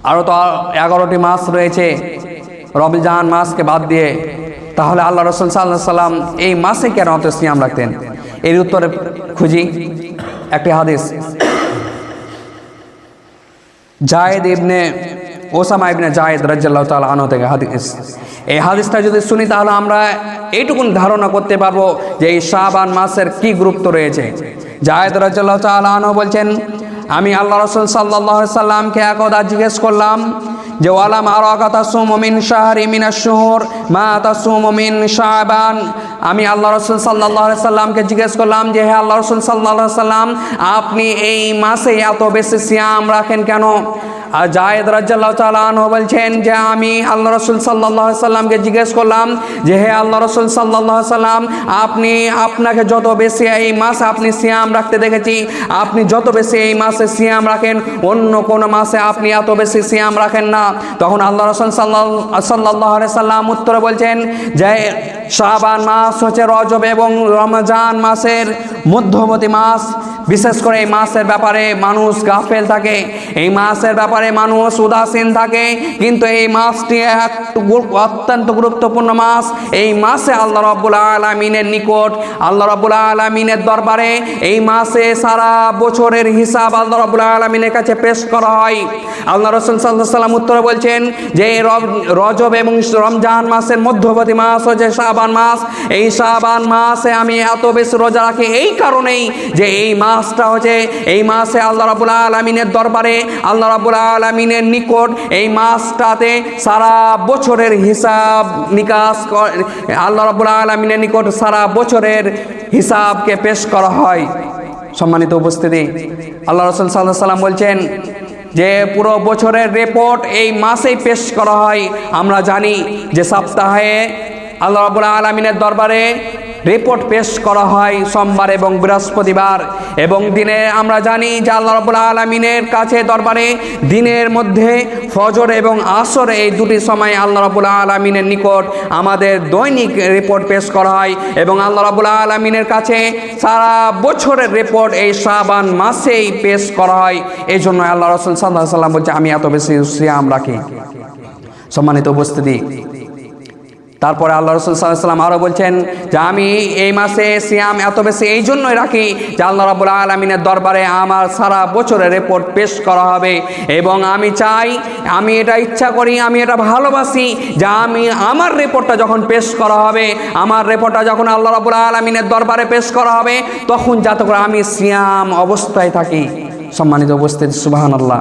আরও তো 11টি মাস রয়েছে রমজান মাসকে বাদ দিয়ে। তাহলে আল্লাহ রাসূল সাল্লাল্লাহু আলাইহি সাল্লাম এই মাসে কেন অত সিয়াম রাখতেন? এর উত্তরে খুঁজি একটি হাদিস। জায়েদ ইবনে ওসামা ইবনে জায়েদ রাদিয়াল্লাহু তাআলা আনহু থেকে হাদিস। এই হাদিসটা যদি শুনি তাহলে আমরা এইটুকুন ধারণা করতে পারবো যে এই শাবান মাসের কি গুরুত্ব রয়েছে। জায়েদ রাদিয়াল্লাহু তাআলা আনহু বলছেন, আমি আল্লাহ রাসূল সাল্লাল্লাহু আলাইহি সাল্লামকে একদা জিজ্ঞেস করলাম যে ওয়ালাম আরাকা তাসুমু মিন শাহরি মিনাশ শুহুর মা তাসুমু মিন শাবান। আমি আল্লাহ রাসূল সাল্লাল্লাহু আলাইহি সাল্লামকে জিজ্ঞেস করলাম যে হে আল্লাহ রাসূল সাল্লাল্লাহু আলাইহি সাল্লাম, আপনি এই মাসে এত বেশি সিয়াম রাখেন কেন? আর জায়েদ রাদিয়াল্লাহু তাআলা আনহু বলছেন যে আমি আল্লাহ রাসূল সাল্লাল্লাহু আলাইহি সাল্লামকে জিজ্ঞেস করলাম যে হে আল্লাহ রাসূল সাল্লাল্লাহু আলাইহি সাল্লাম, আপনাকে যত বেশি এই মাসে আপনি সিয়াম রাখতে দেখেছি, আপনি যত বেশি এই মাসে সিয়াম রাখেন অন্য কোন মাসে আপনি এত বেশি সিয়াম রাখেন না। তখন আল্লাহ রাসূল সাল্লাল্লাহু আলাইহি সাল্লাম উত্তরে বলছেন যে শাবান মাস হচ্ছে রজব এবং রমজান মাসের মধ্যবর্তী মাস। বিশেষ করে এই মাসের ব্যাপারে মানুষ গাফেল থাকে, এই মাসের ব্যাপারে মানুষ উদাসীন থাকে, কিন্তু এই মাসটি অত্যন্ত গুরুত্বপূর্ণ মাস। এই মাসে আল্লাহ রাব্বুল আলামিনের নিকট, আল্লাহ রাব্বুল আলামিনের দরবারে এই মাসে সারা বছরের হিসাব আল্লাহ রাব্বুল আলামিনের কাছে পেশ করা হয়। আল্লাহ রাসূল সাল্লাল্লাহু আলাইহি সাল্লাম উত্তরে বলছেন যে রজব এবং রমজান মাসের মধ্যবর্তী মাস হচ্ছে শাবান মাস। এই শাবান মাসে আমি এত বেশি রোজা রাখি এই কারণেই যে এই মাসটা হচ্ছে, এই মাসে আল্লাহ রাব্বুল আলামিনের দরবারে, আল্লাহ রাব্বুল আলামিনের নিকট এই মাসটাতে সারা বছরের হিসাব নিকাশ, আল্লাহ রাব্বুল আলামিনের নিকট সারা বছরের হিসাবকে পেশ করা হয়। সম্মানিত উপস্থিতি, আল্লাহ রাসূল সাল্লাল্লাহু আলাইহি সাল্লাম বলছেন যে পুরো বছরের রিপোর্ট এই মাসেই পেশ করা হয়। আমরা জানি যে সপ্তাহে আল্লাহ রাব্বুল আলামিনের দরবারে রিপোর্ট পেশ করা হয় সোমবার এবং বৃহস্পতিবার, এবং দিনে আমরা জানি যে আল্লাহ রাব্বুল আলামিনের কাছে দরবারে দিনের মধ্যে ফজর এবং আসর এই দুটি সময় আল্লাহ রাব্বুল আলামিনের নিকট আমাদের দৈনিক রিপোর্ট পেশ করা হয়, এবং আল্লাহ রাব্বুল আলামিনের কাছে সারা বছরের রিপোর্ট এই শাবান মাসেই পেশ করা হয়। এই জন্য আল্লাহ রাসূল সাল্লাল্লাহু আলাইহি সাল্লাম বলছে আমি এত বেশি সিয়াম রাখি। সম্মানিত উপস্থিতি, তারপরে আল্লাহ রাসূল সাল্লাল্লাহু আলাইহি সাল্লাম আরও বলছেন যে আমি এই মাসে সিয়াম এত বেশি এই জন্যই রাখি যে আল্লাহ রাব্বুল আলামিনের দরবারে আমার সারা বছরের রিপোর্ট পেশ করা হবে, এবং আমি চাই, আমি এটা ইচ্ছা করি, আমি এটা ভালোবাসি যে আমার রিপোর্টটা যখন পেশ করা হবে, আমার রিপোর্টটা যখন আল্লাহ রাব্বুল আলামিনের দরবারে পেশ করা হবে, তখন যাতে করে আমি সিয়াম অবস্থায় থাকি। সম্মানিত উপস্থিতি, সুবহানাল্লাহ।